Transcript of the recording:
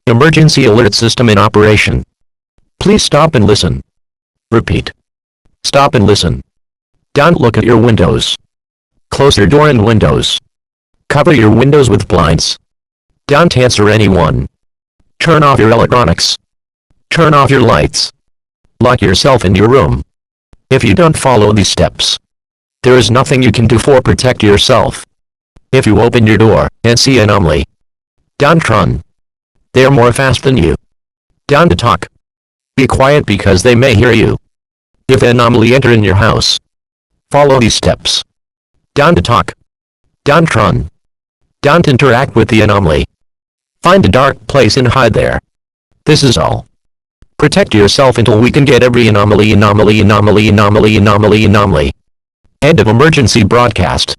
Emergency alert system in operation. Please stop and listen. Repeat. Stop and listen. Don't look at your windows. Close your door and windows. Cover your windows with blinds. Don't answer anyone. Turn off your electronics. Turn off your lights. Lock yourself in your room. If you don't follow these steps, there is nothing you can do for protect yourself. If you open your door and see an anomaly, don't run. They're more fast than you. Don't talk. Be quiet because they may hear you. If an anomaly enter in your house, follow these steps. Don't talk. Don't run. Don't interact with the anomaly. Find a dark place and hide there. This is all. Protect yourself until we can get every anomaly. End of emergency broadcast.